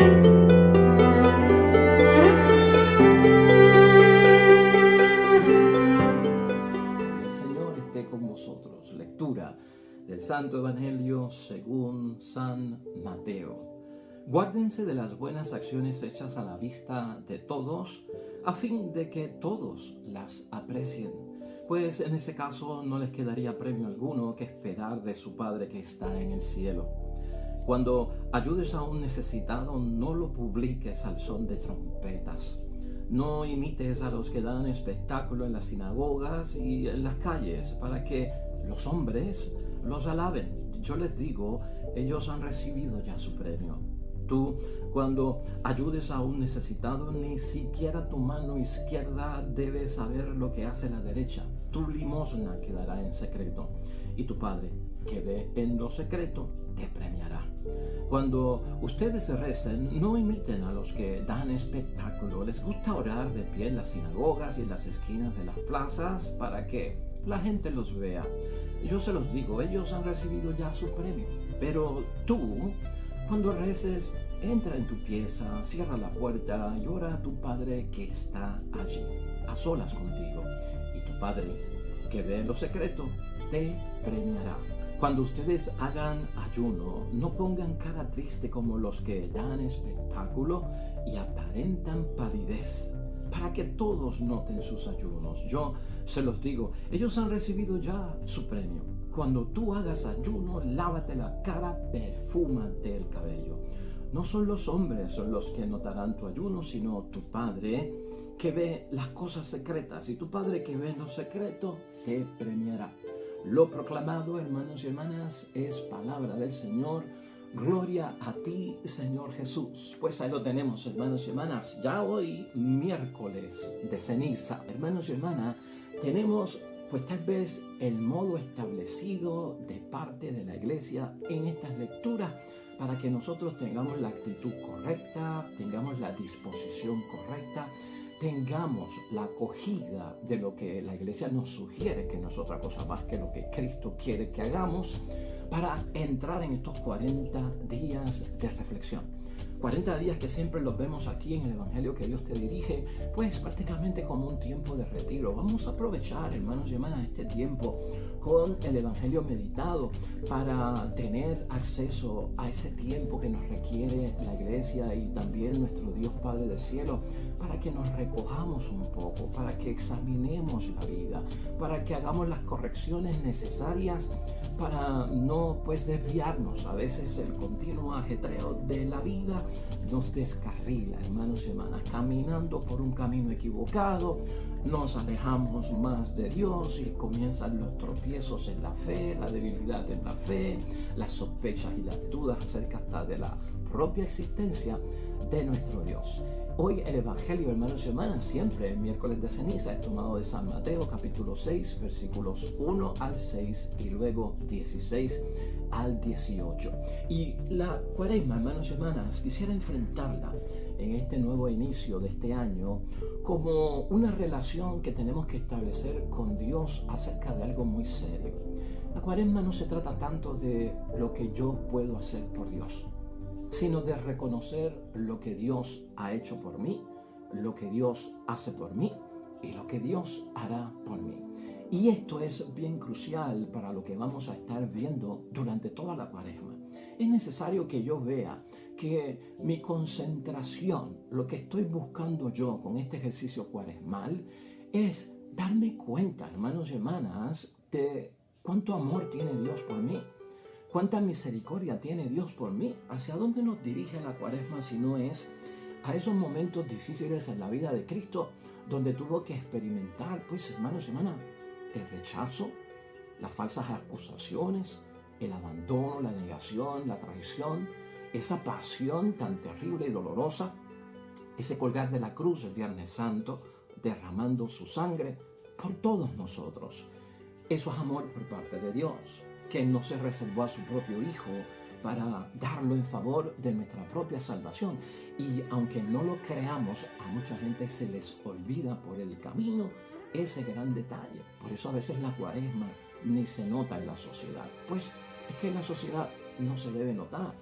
El Señor esté con vosotros. Lectura del Santo Evangelio según San Mateo. Guárdense de las buenas acciones hechas a la vista de todos, a fin de que todos las aprecien, pues en ese caso no les quedaría premio alguno que esperar de su Padre que está en el cielo. Cuando ayudes a un necesitado, no lo publiques al son de trompetas. No imites a los que dan espectáculo en las sinagogas y en las calles para que los hombres los alaben. Yo les digo, ellos han recibido ya su premio. Tú, cuando ayudes a un necesitado, ni siquiera tu mano izquierda debe saber lo que hace la derecha. Tu limosna quedará en secreto, y tu Padre, que ve en lo secreto, te premiará. Cuando ustedes recen, no imiten a los que dan espectáculo. Les gusta orar de pie en las sinagogas y en las esquinas de las plazas para que la gente los vea. Yo se los digo, ellos han recibido ya su premio. Pero tú, cuando reces, entra en tu pieza, cierra la puerta y ora a tu Padre que está allí, a solas contigo. Y tu Padre, que ve en lo secreto, te premiará. Cuando ustedes hagan ayuno, no pongan cara triste como los que dan espectáculo y aparentan palidez, para que todos noten sus ayunos. Yo se los digo, ellos han recibido ya su premio. Cuando tú hagas ayuno, lávate la cara, perfúmate el cabello. No son los hombres los que notarán tu ayuno, sino tu Padre que ve las cosas secretas. Y tu Padre que ve en lo secreto te premiará. Lo proclamado, hermanos y hermanas, es palabra del Señor. Gloria a ti, Señor Jesús. Pues ahí lo tenemos, hermanos y hermanas. Ya hoy, miércoles de ceniza. Hermanos y hermanas, tenemos pues tal vez el modo establecido de parte de la Iglesia en estas lecturas para que nosotros tengamos la actitud correcta, tengamos la disposición correcta, tengamos la acogida de lo que la Iglesia nos sugiere, que no es otra cosa más que lo que Cristo quiere que hagamos, para entrar en estos 40 días de reflexión. 40 días que siempre los vemos aquí en el Evangelio que Dios te dirige, pues prácticamente como un tiempo de retiro. Vamos a aprovechar, hermanos y hermanas, este tiempo con el Evangelio meditado para tener acceso a ese tiempo que nos requiere la Iglesia y también nuestro Dios Padre del Cielo, para que nos recojamos un poco, para que examinemos la vida, para que hagamos las correcciones necesarias para no pues desviarnos. A veces el continuo ajetreo de la vida nos descarrila, hermanos y hermanas, caminando por un camino equivocado, nos alejamos más de Dios y comienzan los tropiezos en la fe, la debilidad en la fe, las sospechas y las dudas acerca hasta de la propia existencia de nuestro Dios. Hoy el Evangelio, hermanos y hermanas, siempre el miércoles de ceniza, es tomado de San Mateo capítulo 6, versículos 1 al 6 y luego 16 al 18. Y la Cuaresma, hermanos y hermanas, quisiera enfrentarla en este nuevo inicio de este año como una relación que tenemos que establecer con Dios acerca de algo muy serio. La Cuaresma no se trata tanto de lo que yo puedo hacer por Dios, sino de reconocer lo que Dios ha hecho por mí, lo que Dios hace por mí y lo que Dios hará por mí. Y esto es bien crucial para lo que vamos a estar viendo durante toda la Cuaresma. Es necesario que yo vea que mi concentración, lo que estoy buscando yo con este ejercicio cuaresmal, es darme cuenta, hermanos y hermanas, de cuánto amor tiene Dios por mí. ¿Cuánta misericordia tiene Dios por mí? ¿Hacia dónde nos dirige la Cuaresma si no es a esos momentos difíciles en la vida de Cristo donde tuvo que experimentar, pues hermanos y hermanas, el rechazo, las falsas acusaciones, el abandono, la negación, la traición, esa pasión tan terrible y dolorosa, ese colgar de la cruz el Viernes Santo, derramando su sangre por todos nosotros? Eso es amor por parte de Dios, que no se reservó a su propio Hijo para darlo en favor de nuestra propia salvación. Y aunque no lo creamos, a mucha gente se les olvida por el camino ese gran detalle. Por eso a veces la Cuaresma ni se nota en la sociedad. Pues es que en la sociedad no se debe notar.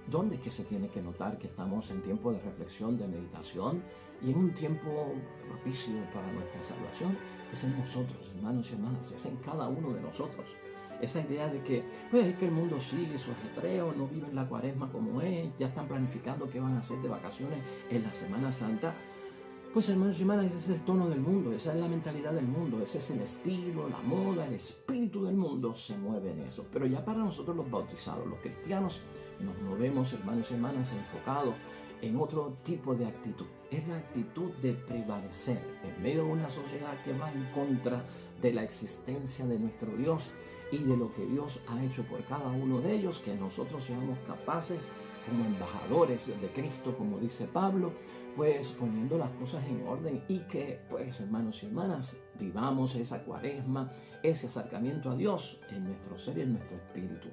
¿Dónde es que se tiene que notar que estamos en tiempo de reflexión, de meditación y en un tiempo propicio para nuestra salvación? Es en nosotros, hermanos y hermanas, es en cada uno de nosotros. Esa idea de que, pues, es que el mundo sigue su ajetreo, no viven la cuaresma como es, ya están planificando qué van a hacer de vacaciones en la Semana Santa. Pues, hermanos y hermanas, ese es el tono del mundo, esa es la mentalidad del mundo, ese es el estilo, la moda, el espíritu del mundo se mueve en eso. Pero ya para nosotros los bautizados, los cristianos, nos movemos, hermanos y hermanas, enfocados en otro tipo de actitud. Es la actitud de prevalecer en medio de una sociedad que va en contra de la existencia de nuestro Dios y de lo que Dios ha hecho por cada uno de ellos, que nosotros seamos capaces como embajadores de Cristo, como dice Pablo, pues poniendo las cosas en orden y que, pues, hermanos y hermanas, vivamos esa cuaresma, ese acercamiento a Dios en nuestro ser y en nuestro espíritu.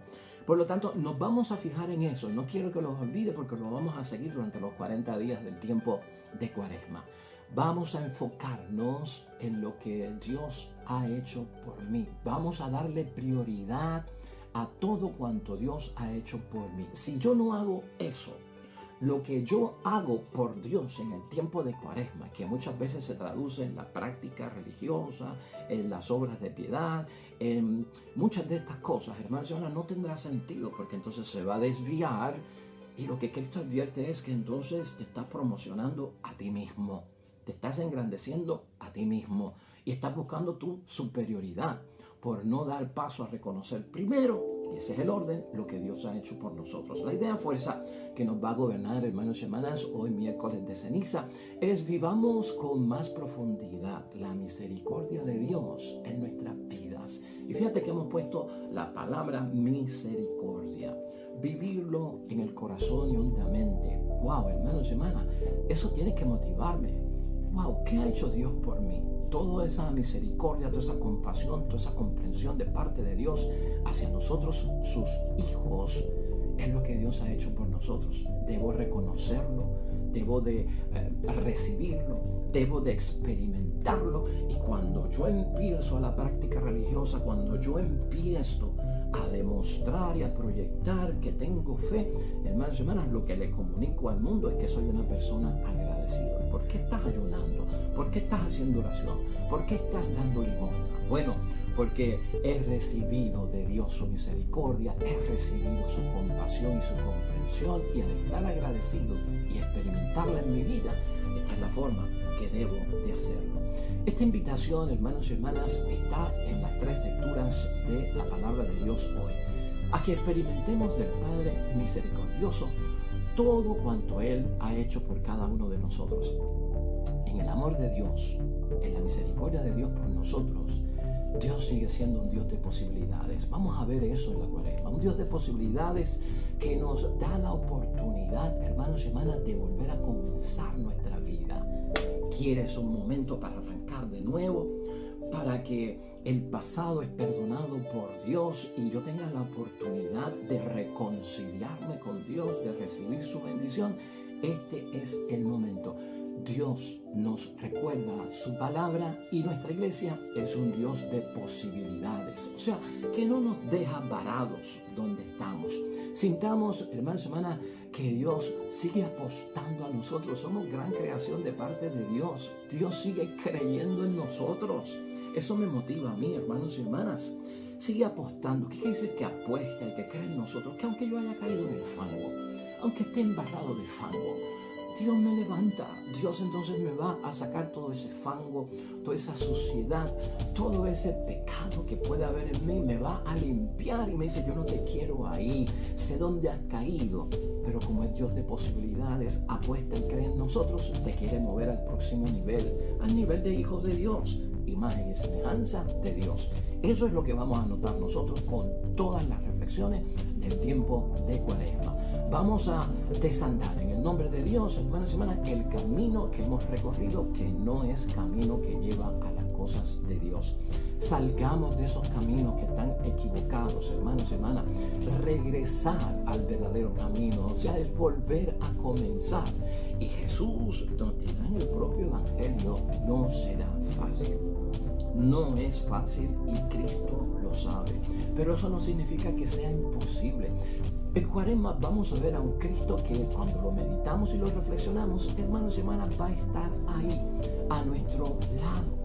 Por lo tanto, nos vamos a fijar en eso. No quiero que los olvide porque lo vamos a seguir durante los 40 días del tiempo de cuaresma. Vamos a enfocarnos en lo que Dios ha hecho por mí. Vamos a darle prioridad a todo cuanto Dios ha hecho por mí. Si yo no hago eso, lo que yo hago por Dios en el tiempo de cuaresma, que muchas veces se traduce en la práctica religiosa, en las obras de piedad, en muchas de estas cosas, hermanos y hermanas, no tendrá sentido porque entonces se va a desviar y lo que Cristo advierte es que entonces te estás promocionando a ti mismo, te estás engrandeciendo a ti mismo y estás buscando tu superioridad por no dar paso a reconocer primero, y ese es el orden, lo que Dios ha hecho por nosotros. La idea fuerza que nos va a gobernar, hermanos y hermanas, hoy miércoles de ceniza, es vivamos con más profundidad la misericordia de Dios en nuestras vidas. Y fíjate que hemos puesto la palabra misericordia, vivirlo en el corazón y hondamente. Wow, hermanos y hermanas, eso tiene que motivarme. Wow, ¿qué ha hecho Dios por mí? Toda esa misericordia, toda esa compasión, toda esa comprensión de parte de Dios hacia nosotros, sus hijos, es lo que Dios ha hecho por nosotros. Debo reconocerlo, debo de recibirlo, debo de experimentarlo. Y cuando yo empiezo la práctica religiosa, cuando yo empiezo a demostrar y a proyectar que tengo fe, hermanos y hermanas, lo que le comunico al mundo es que soy una persona agradecida. ¿Por qué estás ayunando? ¿Por qué estás haciendo oración? ¿Por qué estás dando limosna? Bueno, porque he recibido de Dios su misericordia, he recibido su compasión y su comprensión, y al estar agradecido y experimentarla en mi vida, esta es la forma que debo de hacerlo. Esta invitación, hermanos y hermanas, está en las 3 lecturas de la palabra de Dios hoy, a que experimentemos del Padre misericordioso todo cuanto Él ha hecho por cada uno de nosotros. En el amor de Dios, en la misericordia de Dios por nosotros, Dios sigue siendo un Dios de posibilidades. Vamos a ver eso en la cuaresma. Un Dios de posibilidades que nos da la oportunidad, hermanos y hermanas, de volver a comenzar nuestra vida. ¿Quieres un momento para arrancar de nuevo? Para que el pasado es perdonado por Dios y yo tenga la oportunidad de reconciliarme con Dios, de recibir su bendición. Este es el momento. Dios nos recuerda su palabra y nuestra iglesia es un Dios de posibilidades. O sea, que no nos deja varados donde estamos. Sintamos, hermanos y hermanas, que Dios sigue apostando a nosotros. Somos gran creación de parte de Dios. Dios sigue creyendo en nosotros. Eso me motiva a mí, hermanos y hermanas. Sigue apostando. ¿Qué quiere decir? Que apuesta y que cree en nosotros. Que aunque yo haya caído en el fango, aunque esté embarrado de fango, Dios me levanta. Dios entonces me va a sacar todo ese fango, toda esa suciedad, todo ese pecado que puede haber en mí. Me va a limpiar y me dice: yo no te quiero ahí, sé dónde has caído. Pero como es Dios de posibilidades, apuesta y cree en nosotros, te quiere mover al próximo nivel, al nivel de hijos de Dios, imagen y semejanza de Dios. Eso es lo que vamos a notar nosotros con todas las reflexiones del tiempo de cuaresma. Vamos a desandar en el nombre de Dios, hermanos y hermanas, el camino que hemos recorrido, que no es camino que lleva a las cosas de Dios. Salgamos de esos caminos que están equivocados, hermanos y hermanas. Regresar al verdadero camino, o sea, es volver a comenzar. Y Jesús nos dirá en el propio Evangelio: no será fácil. No es fácil y Cristo lo sabe. Pero eso no significa que sea imposible. En Cuaresma vamos a ver a un Cristo que cuando lo meditamos y lo reflexionamos, hermanos y hermanas, va a estar ahí, a nuestro lado.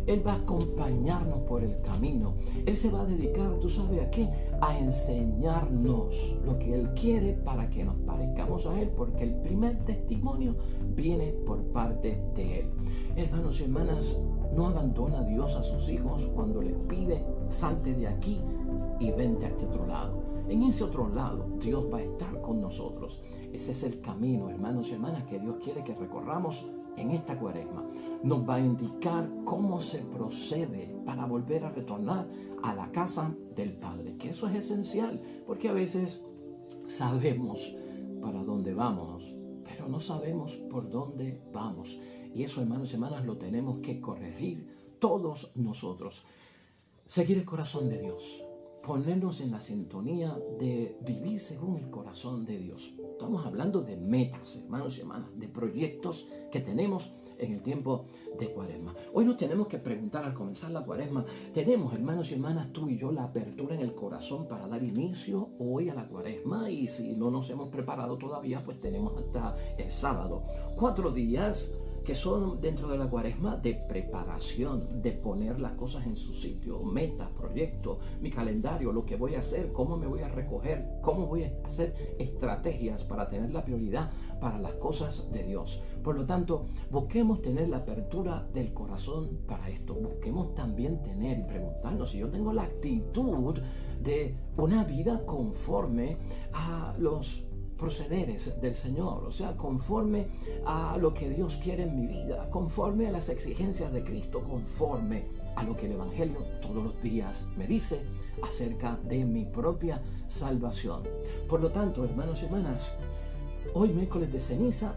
Él va a acompañarnos por el camino. Él se va a dedicar, ¿tú sabes a qué? A enseñarnos lo que Él quiere para que nos parezcamos a Él, porque el primer testimonio viene por parte de Él. Hermanos y hermanas, no abandona Dios a sus hijos cuando les pide, salte de aquí y vente a este otro lado. En ese otro lado, Dios va a estar con nosotros. Ese es el camino, hermanos y hermanas, que Dios quiere que recorramos en esta Cuaresma. Nos va a indicar cómo se procede para volver a retornar a la casa del Padre, que eso es esencial, porque a veces sabemos para dónde vamos, pero no sabemos por dónde vamos. Y eso, hermanos y hermanas, lo tenemos que corregir todos nosotros. Seguir el corazón de Dios, ponernos en la sintonía de vivir según el corazón de Dios. Estamos hablando de metas, hermanos y hermanas, de proyectos que tenemos en el tiempo de Cuaresma. Hoy nos tenemos que preguntar al comenzar la Cuaresma, ¿tenemos, hermanos y hermanas, tú y yo la apertura en el corazón para dar inicio hoy a la Cuaresma? Y si no nos hemos preparado todavía, pues tenemos hasta el sábado. 4 días que son dentro de la Cuaresma de preparación, de poner las cosas en su sitio, metas, proyectos, mi calendario, lo que voy a hacer, cómo me voy a recoger, cómo voy a hacer estrategias para tener la prioridad para las cosas de Dios. Por lo tanto, busquemos tener la apertura del corazón para esto. Busquemos también tener y preguntarnos si yo tengo la actitud de una vida conforme a los procederes del Señor, o sea, conforme a lo que Dios quiere en mi vida, conforme a las exigencias de Cristo, conforme a lo que el Evangelio todos los días me dice acerca de mi propia salvación. Por lo tanto, hermanos y hermanas, hoy miércoles de ceniza,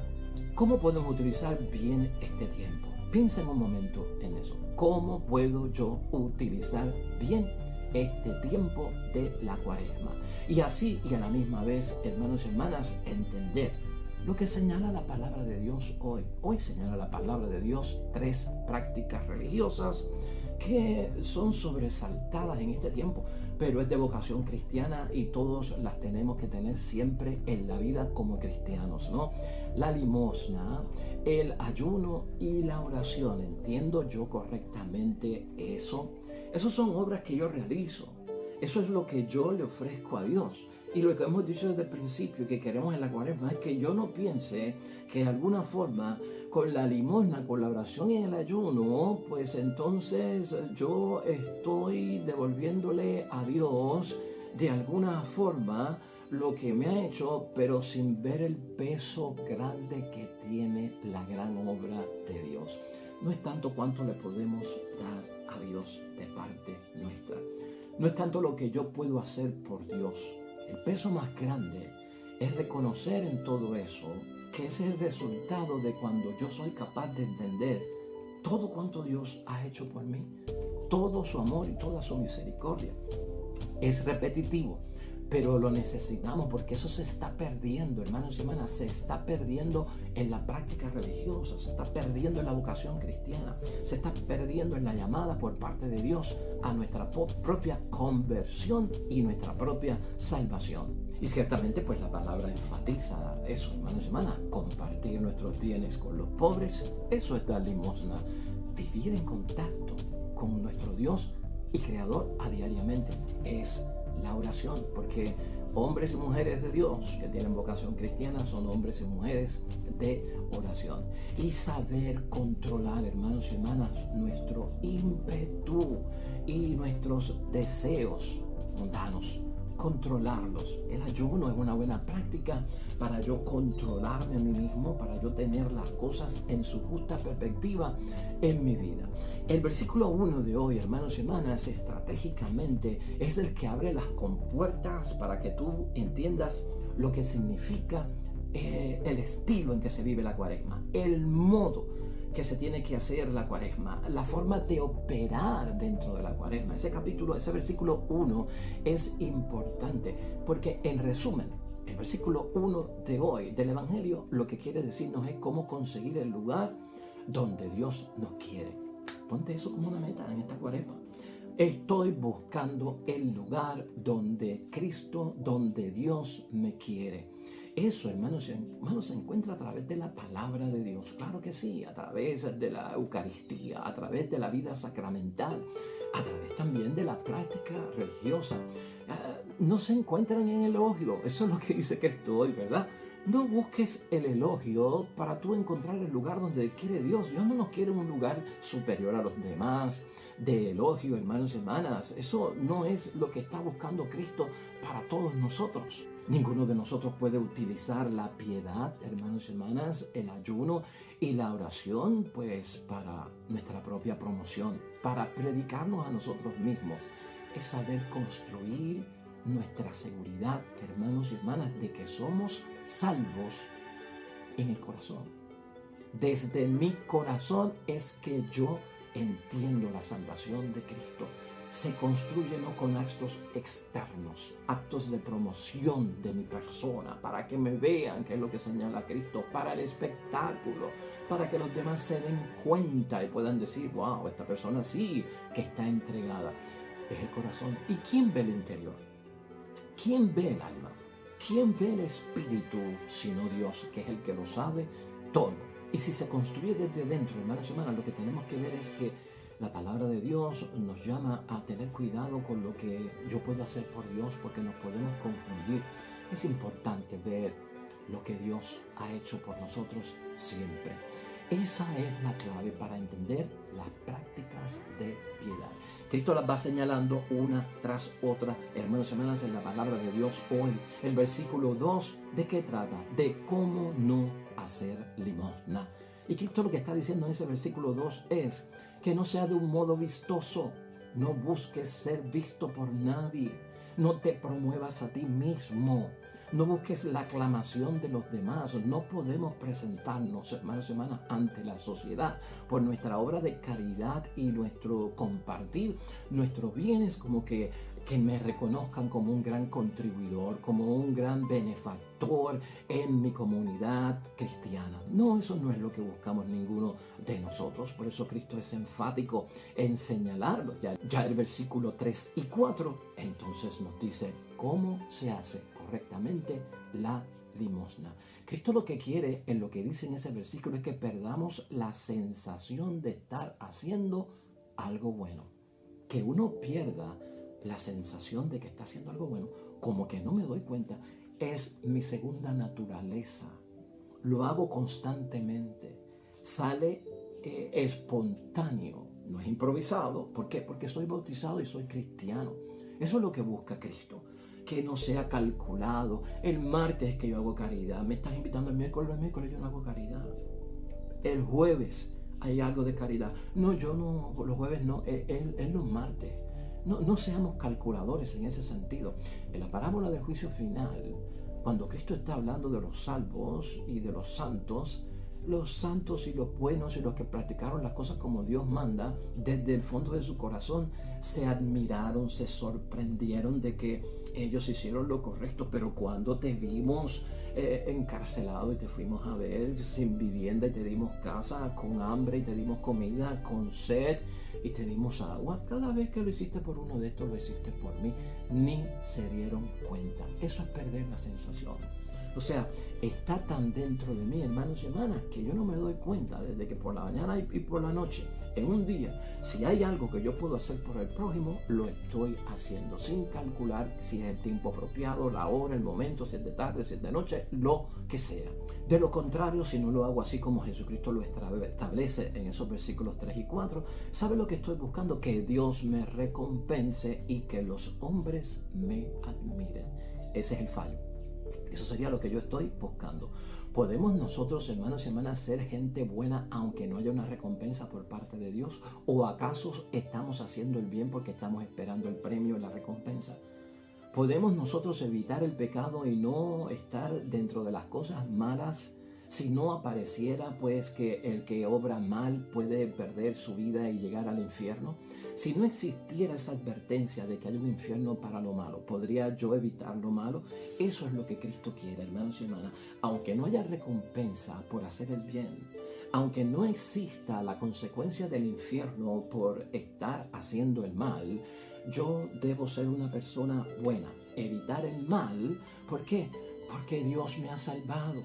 ¿cómo podemos utilizar bien este tiempo? Piensa en un momento en eso. ¿Cómo puedo yo utilizar bien este tiempo de la Cuaresma? Y así y a la misma vez, hermanos y hermanas, entender lo que señala la palabra de Dios hoy. Hoy señala la palabra de Dios 3 prácticas religiosas que son sobresaltadas en este tiempo, pero es de vocación cristiana y todos las tenemos que tener siempre en la vida como cristianos, ¿no? La limosna, el ayuno y la oración. ¿Entiendo yo correctamente eso? Esas son obras que yo realizo. Eso es lo que yo le ofrezco a Dios. Y lo que hemos dicho desde el principio que queremos en la Cuaresma es que yo no piense que de alguna forma con la limosna, con la oración y el ayuno, pues entonces yo estoy devolviéndole a Dios de alguna forma lo que me ha hecho, pero sin ver el peso grande que tiene la gran obra de Dios. No es tanto cuánto le podemos dar a Dios de parte nuestra. No es tanto lo que yo puedo hacer por Dios. El peso más grande es reconocer en todo eso que ese es el resultado de cuando yo soy capaz de entender todo cuanto Dios ha hecho por mí, todo su amor y toda su misericordia. Es repetitivo, pero lo necesitamos porque eso se está perdiendo, hermanos y hermanas, se está perdiendo en la práctica religiosa, se está perdiendo en la vocación cristiana, se está perdiendo en la llamada por parte de Dios a nuestra propia conversión y nuestra propia salvación. Y ciertamente pues la palabra enfatiza eso, hermanos y hermanas, compartir nuestros bienes con los pobres, eso es dar limosna, vivir en contacto con nuestro Dios y Creador a diariamente es la oración, porque hombres y mujeres de Dios que tienen vocación cristiana son hombres y mujeres de oración. Y saber controlar, hermanos y hermanas, nuestro ímpetu y nuestros deseos mundanos, controlarlos. El ayuno es una buena práctica para yo controlarme a mí mismo, para yo tener las cosas en su justa perspectiva en mi vida. El versículo 1 de hoy, hermanos y hermanas, estratégicamente es el que abre las compuertas para que tú entiendas lo que significa el estilo en que se vive la Cuaresma, el modo que se tiene que hacer la Cuaresma, la forma de operar dentro de la Cuaresma. Ese versículo 1 es importante porque, en resumen, el versículo 1 de hoy del Evangelio lo que quiere decirnos es cómo conseguir el lugar donde Dios nos quiere. Ponte eso como una meta en esta Cuaresma. Estoy buscando el lugar donde Cristo, donde Dios me quiere. Eso, hermanos, se encuentra a través de la palabra de Dios. Claro que sí, a través de la Eucaristía, a través de la vida sacramental, a través también de la práctica religiosa. No se encuentran en elogio. Eso es lo que dice Cristo hoy, ¿verdad? No busques el elogio para tú encontrar el lugar donde quiere Dios. Dios no nos quiere un lugar superior a los demás, de elogio, hermanos y hermanas. Eso no es lo que está buscando Cristo para todos nosotros. Ninguno de nosotros puede utilizar la piedad, hermanos y hermanas, el ayuno y la oración, pues para nuestra propia promoción, para predicarnos a nosotros mismos. Es saber construir nuestra seguridad, hermanos y hermanas, de que somos salvos en el corazón. Desde mi corazón es que yo entiendo la salvación de Cristo. Se construye no con actos externos, actos de promoción de mi persona, para que me vean, que es lo que señala Cristo, para el espectáculo, para que los demás se den cuenta y puedan decir, wow, esta persona sí que está entregada. Es el corazón. ¿Y quién ve el interior? ¿Quién ve el alma? ¿Quién ve el espíritu sino Dios, que es el que lo sabe todo? Y si se construye desde dentro, hermanos y hermanas, lo que tenemos que ver es que la palabra de Dios nos llama a tener cuidado con lo que yo puedo hacer por Dios, porque nos podemos confundir. Es importante ver lo que Dios ha hecho por nosotros siempre. Esa es la clave para entender las prácticas de piedad. Cristo las va señalando una tras otra, hermanos y hermanas, en la palabra de Dios hoy. El versículo 2, ¿de qué trata? De cómo no hacer limosna. Y Cristo lo que está diciendo en ese versículo 2 es que no sea de un modo vistoso. No busques ser visto por nadie. No te promuevas a ti mismo. No busques la aclamación de los demás. No podemos presentarnos, hermanos y hermanas, ante la sociedad por nuestra obra de caridad y nuestro compartir nuestros bienes, como que me reconozcan como un gran contribuidor, como un gran benefactor en mi comunidad cristiana. No, eso no es lo que buscamos ninguno de nosotros. Por eso Cristo es enfático en señalarlo. Ya el versículo 3 y 4 entonces nos dice cómo se hace correctamente la limosna. Cristo lo que quiere, en lo que dice en ese versículo, es que perdamos la sensación de estar haciendo algo bueno. Que uno pierda la sensación de que está haciendo algo bueno, como que no me doy cuenta, es mi segunda naturaleza. Lo hago constantemente. Sale espontáneo, no es improvisado. ¿Por qué? Porque soy bautizado y soy cristiano. Eso es lo que busca Cristo. Que no sea calculado. El martes es que yo hago caridad. Me estás invitando el miércoles yo no hago caridad. El jueves hay algo de caridad. No, yo no, los jueves no, es los martes. No seamos calculadores en ese sentido. En la parábola del juicio final, cuando Cristo está hablando de los salvos y de los santos y los buenos y los que practicaron las cosas como Dios manda, desde el fondo de su corazón se admiraron, se sorprendieron de que ellos hicieron lo correcto, pero cuando te vimos encarcelado y te fuimos a ver sin vivienda y te dimos casa, con hambre y te dimos comida, con sed y te dimos agua, cada vez que lo hiciste por uno de estos lo hiciste por mí, ni se dieron cuenta. Eso es perder la sensación. O sea, está tan dentro de mí, hermanos y hermanas, que yo no me doy cuenta desde que por la mañana y por la noche, en un día, si hay algo que yo puedo hacer por el prójimo, lo estoy haciendo, sin calcular si es el tiempo apropiado, la hora, el momento, si es de tarde, si es de noche, lo que sea. De lo contrario, si no lo hago así como Jesucristo lo establece en esos versículos 3 y 4, ¿sabe lo que estoy buscando? Que Dios me recompense y que los hombres me admiren. Ese es el fallo. Eso sería lo que yo estoy buscando. ¿Podemos nosotros, hermanos y hermanas, ser gente buena aunque no haya una recompensa por parte de Dios? ¿O acaso estamos haciendo el bien porque estamos esperando el premio y la recompensa? ¿Podemos nosotros evitar el pecado y no estar dentro de las cosas malas si no apareciera pues que el que obra mal puede perder su vida y llegar al infierno? Si no existiera esa advertencia de que hay un infierno para lo malo, ¿podría yo evitar lo malo? Eso es lo que Cristo quiere, hermanos y hermanas. Aunque no haya recompensa por hacer el bien, aunque no exista la consecuencia del infierno por estar haciendo el mal, yo debo ser una persona buena, evitar el mal. ¿Por qué? Porque Dios me ha salvado,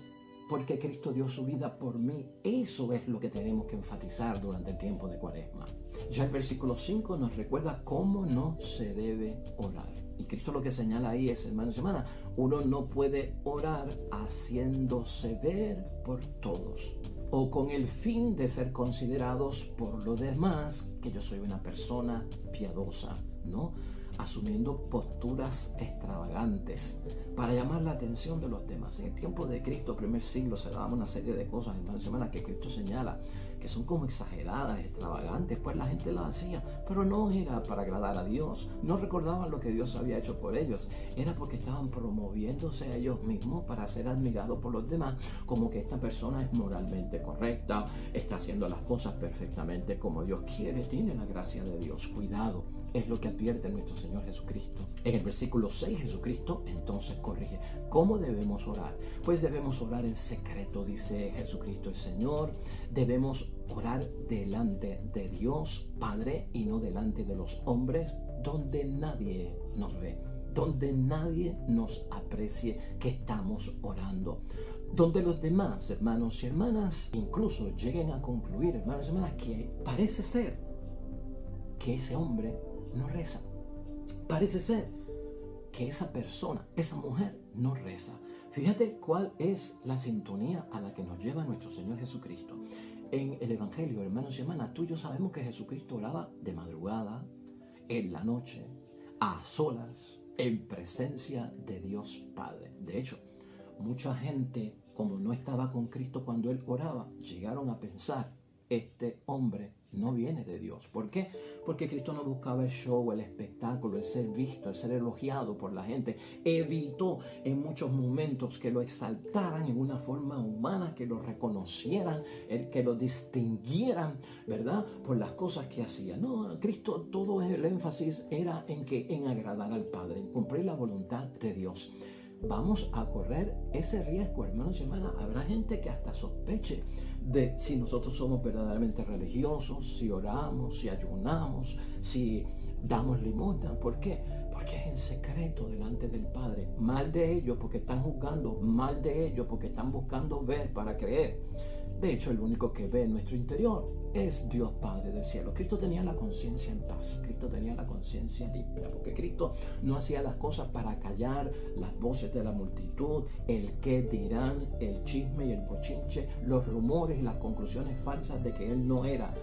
porque Cristo dio su vida por mí. Eso es lo que tenemos que enfatizar durante el tiempo de Cuaresma. Ya el versículo 5 nos recuerda cómo no se debe orar. Y Cristo lo que señala ahí es, hermanos y hermanas, uno no puede orar haciéndose ver por todos, o con el fin de ser considerados por los demás que yo soy una persona piadosa, ¿no? Asumiendo posturas extravagantes para llamar la atención de los demás. En el tiempo de Cristo, primer siglo, se daban una serie de cosas, hermanos y hermanas, que Cristo señala que son como exageradas, extravagantes, pues la gente las hacía, pero no era para agradar a Dios, no recordaban lo que Dios había hecho por ellos, era porque estaban promoviéndose a ellos mismos para ser admirados por los demás, como que esta persona es moralmente correcta, está haciendo las cosas perfectamente como Dios quiere, tiene la gracia de Dios. Cuidado, es lo que advierte nuestro Señor Jesucristo. En el versículo 6, Jesucristo entonces corrige. ¿Cómo debemos orar? Pues debemos orar en secreto, dice Jesucristo el Señor. Debemos orar delante de Dios Padre y no delante de los hombres, donde nadie nos ve, donde nadie nos aprecie que estamos orando, donde los demás hermanos y hermanas incluso lleguen a concluir, hermanos y hermanas, que parece ser que ese hombre no reza. Parece ser que esa persona, esa mujer, no reza. Fíjate cuál es la sintonía a la que nos lleva nuestro Señor Jesucristo. En el Evangelio, hermanos y hermanas, tú y yo sabemos que Jesucristo oraba de madrugada, en la noche, a solas, en presencia de Dios Padre. De hecho, mucha gente, como no estaba con Cristo cuando Él oraba, llegaron a pensar, este hombre no viene de Dios. ¿Por qué? Porque Cristo no buscaba el show, el espectáculo, el ser visto, el ser elogiado por la gente. Evitó en muchos momentos que lo exaltaran en una forma humana, que lo reconocieran, que lo distinguieran, ¿verdad? Por las cosas que hacía. No, Cristo, todo el énfasis era en agradar al Padre, en cumplir la voluntad de Dios. Vamos a correr ese riesgo, hermanos y hermanas. Habrá gente que hasta sospeche de si nosotros somos verdaderamente religiosos, si oramos, si ayunamos, si damos limosna. ¿Por qué? Porque es en secreto delante del Padre. Mal de ellos porque están juzgando, mal de ellos porque están buscando ver para creer. De hecho, el único que ve en nuestro interior es Dios Padre del cielo. Cristo tenía la conciencia en paz, Cristo tenía la conciencia limpia, porque Cristo no hacía las cosas para callar las voces de la multitud, el qué dirán, el chisme y el bochinche, los rumores y las conclusiones falsas de que Él no era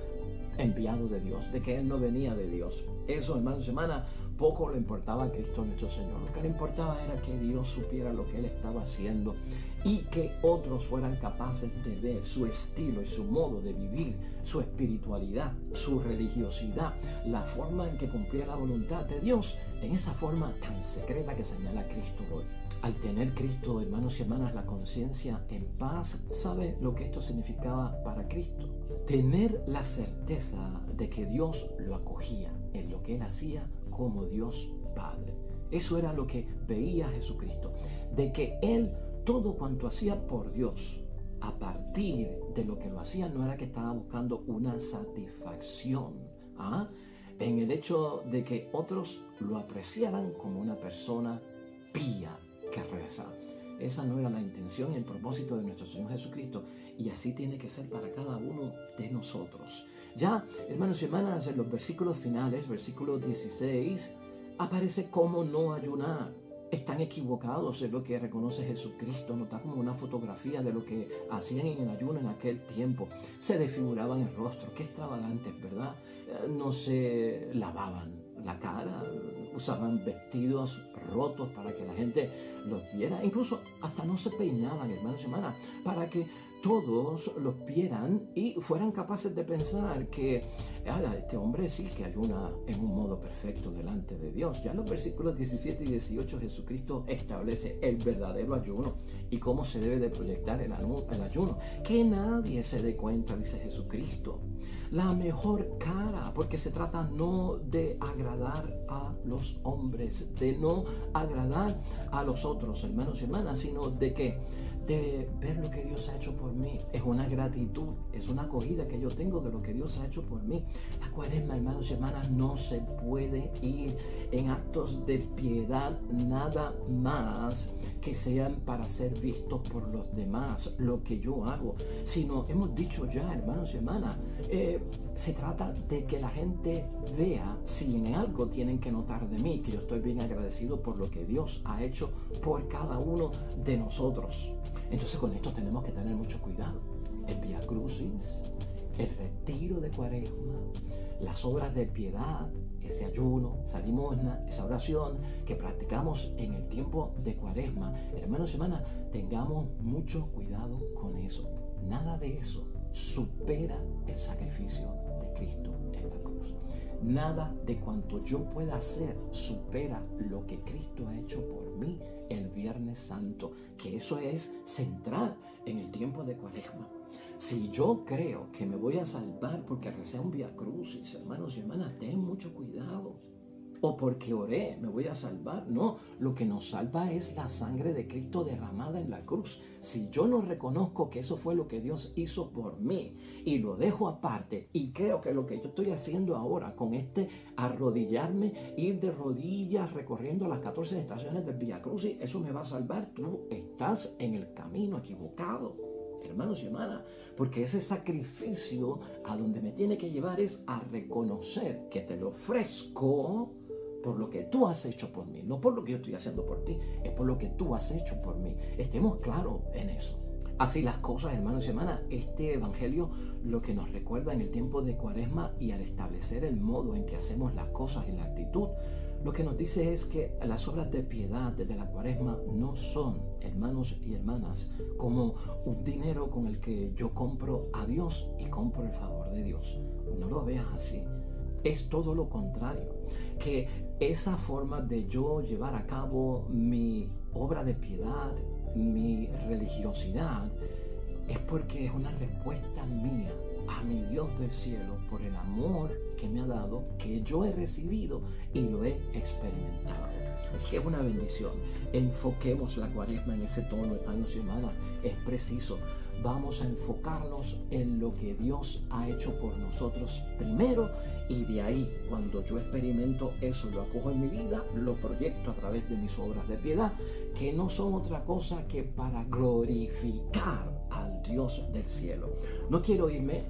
enviado de Dios, de que Él no venía de Dios. Eso, hermanos y hermanas, poco le importaba a Cristo nuestro Señor. Lo que le importaba era que Dios supiera lo que Él estaba haciendo y que otros fueran capaces de ver su estilo y su modo de vivir, su espiritualidad, su religiosidad, la forma en que cumplía la voluntad de Dios, en esa forma tan secreta que señala Cristo hoy. Al tener Cristo, hermanos y hermanas, la conciencia en paz, ¿sabe lo que esto significaba para Cristo? Tener la certeza de que Dios lo acogía en lo que Él hacía como Dios Padre. Eso era lo que veía Jesucristo, de que Él todo cuanto hacía por Dios, a partir de lo que lo hacía, no era que estaba buscando una satisfacción en el hecho de que otros lo apreciaran como una persona pía que reza. Esa no era la intención y el propósito de nuestro Señor Jesucristo, y así tiene que ser para cada uno de nosotros. Ya, hermanos y hermanas, en los versículos finales, versículo 16, aparece cómo no ayunar. Están equivocados en lo que reconoce Jesucristo. No está como una fotografía de lo que hacían en el ayuno en aquel tiempo. Se desfiguraban el rostro. Qué extravagantes, ¿verdad? No se lavaban la cara, usaban vestidos rotos para que la gente los viera. Incluso hasta no se peinaban, hermanos y hermanas, para que todos los vieran y fueran capaces de pensar que ahora este hombre sí que ayuna en un modo perfecto delante de Dios. Ya en los versículos 17 y 18 Jesucristo establece el verdadero ayuno y cómo se debe de proyectar el ayuno. Que nadie se dé cuenta, dice Jesucristo. La mejor cara, porque se trata no de agradar a los hombres, de no agradar a los otros, hermanos y hermanas, sino de que de ver lo que Dios ha hecho por mí. Es una gratitud, es una acogida que yo tengo de lo que Dios ha hecho por mí. La cuaresma, hermanos y hermanas, no se puede ir en actos de piedad nada más que sean para ser vistos por los demás, lo que yo hago, sino hemos dicho ya, hermanos y hermanas, se trata de que la gente vea si en algo tienen que notar de mí, que yo estoy bien agradecido por lo que Dios ha hecho por cada uno de nosotros. Entonces con esto tenemos que tener mucho cuidado. El Vía Crucis, el retiro de cuaresma, las obras de piedad, ese ayuno, esa limosna, esa oración que practicamos en el tiempo de cuaresma. Hermanos y hermanas, tengamos mucho cuidado con eso. Nada de eso supera el sacrificio de Cristo en la cruz. Nada de cuanto yo pueda hacer supera lo que Cristo ha hecho por mí el Viernes Santo, que eso es central en el tiempo de cuaresma. Si yo creo que me voy a salvar porque recé un Vía Crucis, hermanos y hermanas, ten mucho cuidado. O porque oré, me voy a salvar. No, lo que nos salva es la sangre de Cristo derramada en la cruz. Si yo no reconozco que eso fue lo que Dios hizo por mí y lo dejo aparte y creo que lo que yo estoy haciendo ahora con este arrodillarme, ir de rodillas recorriendo las 14 estaciones del Vía Crucis, eso me va a salvar, tú estás en el camino equivocado. Hermanos y hermanas, porque ese sacrificio a donde me tiene que llevar es a reconocer que te lo ofrezco por lo que tú has hecho por mí, no por lo que yo estoy haciendo por ti, es por lo que tú has hecho por mí. Estemos claros en eso. Así las cosas, hermanos y hermanas, este evangelio lo que nos recuerda en el tiempo de cuaresma y al establecer el modo en que hacemos las cosas y la actitud, lo que nos dice es que las obras de piedad desde la cuaresma no son, hermanos y hermanas, como un dinero con el que yo compro a Dios y compro el favor de Dios. No lo veas así. Es todo lo contrario, que esa forma de yo llevar a cabo mi obra de piedad, mi religiosidad, es porque es una respuesta mía a mi Dios del cielo por el amor que me ha dado, que yo he recibido y lo he experimentado. Así que es una bendición. Enfoquemos la cuaresma en ese tono, hermanos y hermanas. Es preciso. Vamos a enfocarnos en lo que Dios ha hecho por nosotros primero, y de ahí, cuando yo experimento eso, lo acojo en mi vida, lo proyecto a través de mis obras de piedad, que no son otra cosa que para glorificar al Dios del cielo. No quiero irme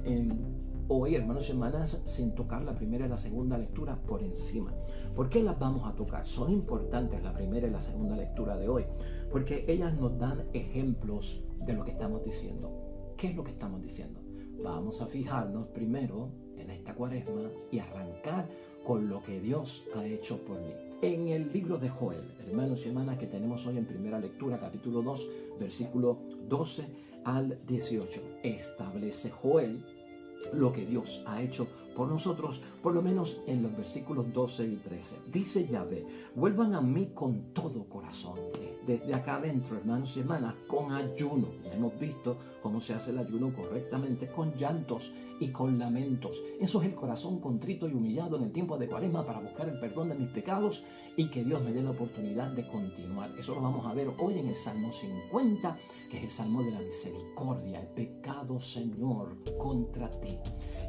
hoy, hermanos y hermanas, sin tocar la primera y la segunda lectura por encima. ¿Por qué las vamos a tocar? Son importantes la primera y la segunda lectura de hoy, porque ellas nos dan ejemplos de lo que estamos diciendo. ¿Qué es lo que estamos diciendo? Vamos a fijarnos primero en esta cuaresma y arrancar con lo que Dios ha hecho por mí. En el libro de Joel, hermanos y hermanas, que tenemos hoy en primera lectura, capítulo 2, versículo 12 al 18, establece Joel lo que Dios ha hecho por nosotros, por lo menos en los versículos 12 y 13. Dice Yahvé: vuelvan a mí con todo corazón. Desde acá adentro, hermanos y hermanas, con ayuno. Ya hemos visto cómo se hace el ayuno correctamente, con llantos y con lamentos. Eso es el corazón contrito y humillado en el tiempo de cuaresma para buscar el perdón de mis pecados y que Dios me dé la oportunidad de continuar. Eso lo vamos a ver hoy en el Salmo 50, que es el Salmo de la misericordia. He pecado, Señor, contra ti.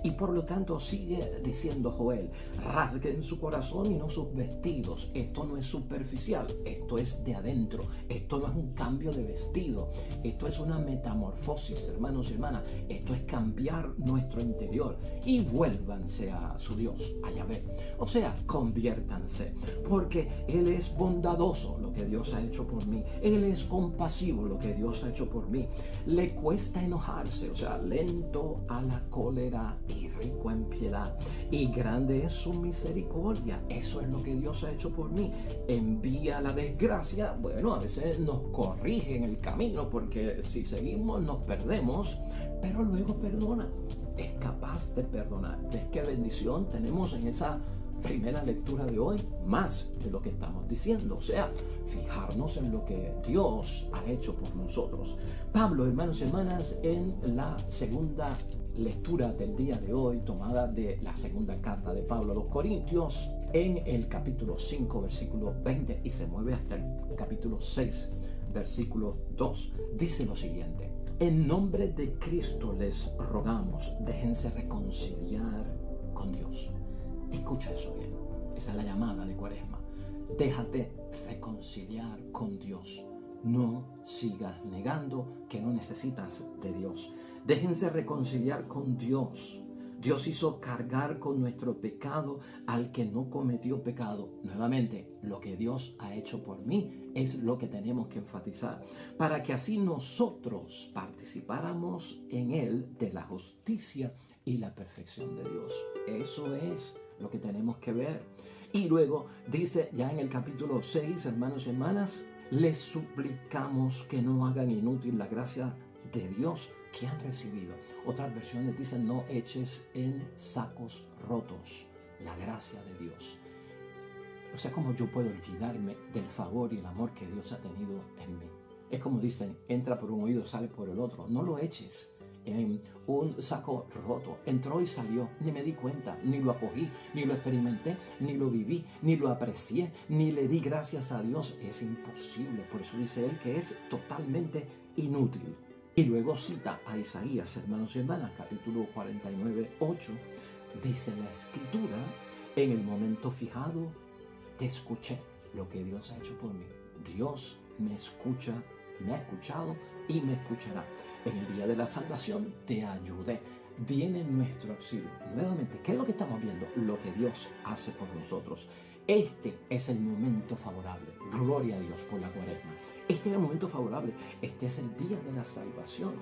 Y por lo tanto sigue diciendo Joel: rasguen su corazón y no sus vestidos. Esto no es superficial, esto es de adentro. Esto no es un cambio de vestido, esto es una metamorfosis, hermanos y hermanas. Esto es cambiar nuestro interior y vuélvanse a su Dios, a Yahvé. O sea, conviértanse, porque Él es bondadoso, lo que Dios ha hecho por mí. Él es compasivo, lo que Dios ha hecho por mí. Le cuesta enojarse, o sea, lento a la cólera y rico en piedad, y grande es su misericordia. Eso es lo que Dios ha hecho por mí. Envía la desgracia. Bueno, a veces nos corrige en el camino, porque si seguimos nos perdemos, pero luego perdona. Es capaz de perdonar. ¿Ves qué bendición tenemos en esa primera lectura de hoy? Más de lo que estamos diciendo, o sea, fijarnos en lo que Dios ha hecho por nosotros. Pablo, hermanos y hermanas, en la segunda lectura del día de hoy, tomada de la segunda carta de Pablo a los Corintios, en el capítulo 5, versículo 20, y se mueve hasta el capítulo 6, versículo 2, dice lo siguiente: en nombre de Cristo les rogamos, déjense reconciliar con Dios. Escucha eso bien, esa es la llamada de Cuaresma. Déjate reconciliar con Dios. No sigas negando que no necesitas de Dios. Déjense reconciliar con Dios. Dios hizo cargar con nuestro pecado al que no cometió pecado. Nuevamente, lo que Dios ha hecho por mí es lo que tenemos que enfatizar, para que así nosotros participáramos en Él de la justicia y la perfección de Dios. Eso es lo que tenemos que ver. Y luego dice ya en el capítulo 6, hermanos y hermanas, les suplicamos que no hagan inútil la gracia de Dios que han recibido. Otras versiones dicen: no eches en sacos rotos la gracia de Dios. O sea, ¿cómo yo puedo olvidarme del favor y el amor que Dios ha tenido en mí? Es como dicen: entra por un oído, sale por el otro. No lo eches en un saco roto. Entró y salió, ni me di cuenta, ni lo acogí, ni lo experimenté, ni lo viví, ni lo aprecié, ni le di gracias a Dios. Es imposible. Por eso dice él que es totalmente inútil. Y luego cita a Isaías, hermanos y hermanas, capítulo 49, 8. Dice la Escritura: en el momento fijado te escuché. Lo que Dios ha hecho por mí. Dios me escucha, me ha escuchado y me escuchará. En el día de la salvación te ayudé. Viene nuestro auxilio. Nuevamente, ¿qué es lo que estamos viendo? Lo que Dios hace por nosotros. Este es el momento favorable. Gloria a Dios por la Cuaresma. Este es el momento favorable. Este es el día de la salvación.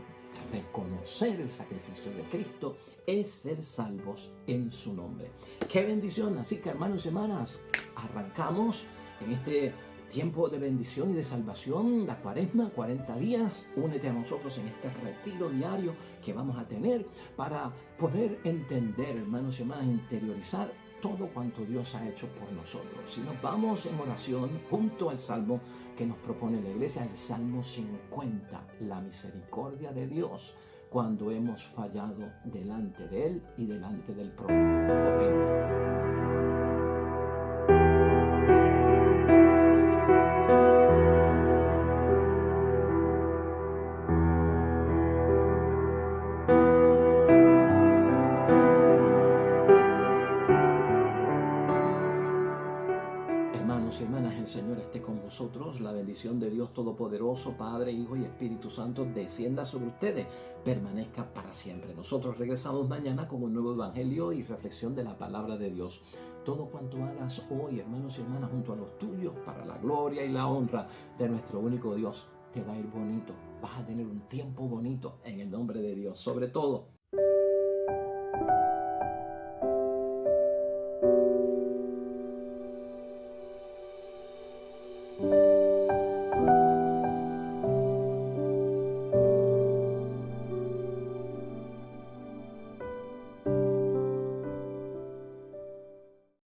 Reconocer el sacrificio de Cristo es ser salvos en su nombre. ¡Qué bendición! Así que, hermanos y hermanas, arrancamos en este tiempo de bendición y de salvación, la Cuaresma, 40 días. Únete a nosotros en este retiro diario que vamos a tener para poder entender, hermanos y hermanas, interiorizar todo cuanto Dios ha hecho por nosotros. Y nos vamos en oración junto al salmo que nos propone la iglesia, el Salmo 50, la misericordia de Dios cuando hemos fallado delante de Él y delante del prójimo. Oremos. Hermanos y hermanas, el Señor esté con vosotros. La bendición de Dios Todopoderoso, Padre, Hijo y Espíritu Santo, descienda sobre ustedes, permanezca para siempre. Nosotros regresamos mañana con un nuevo evangelio y reflexión de la palabra de Dios. Todo cuanto hagas hoy, hermanos y hermanas, junto a los tuyos, para la gloria y la honra de nuestro único Dios, te va a ir bonito. Vas a tener un tiempo bonito en el nombre de Dios. Sobre todo,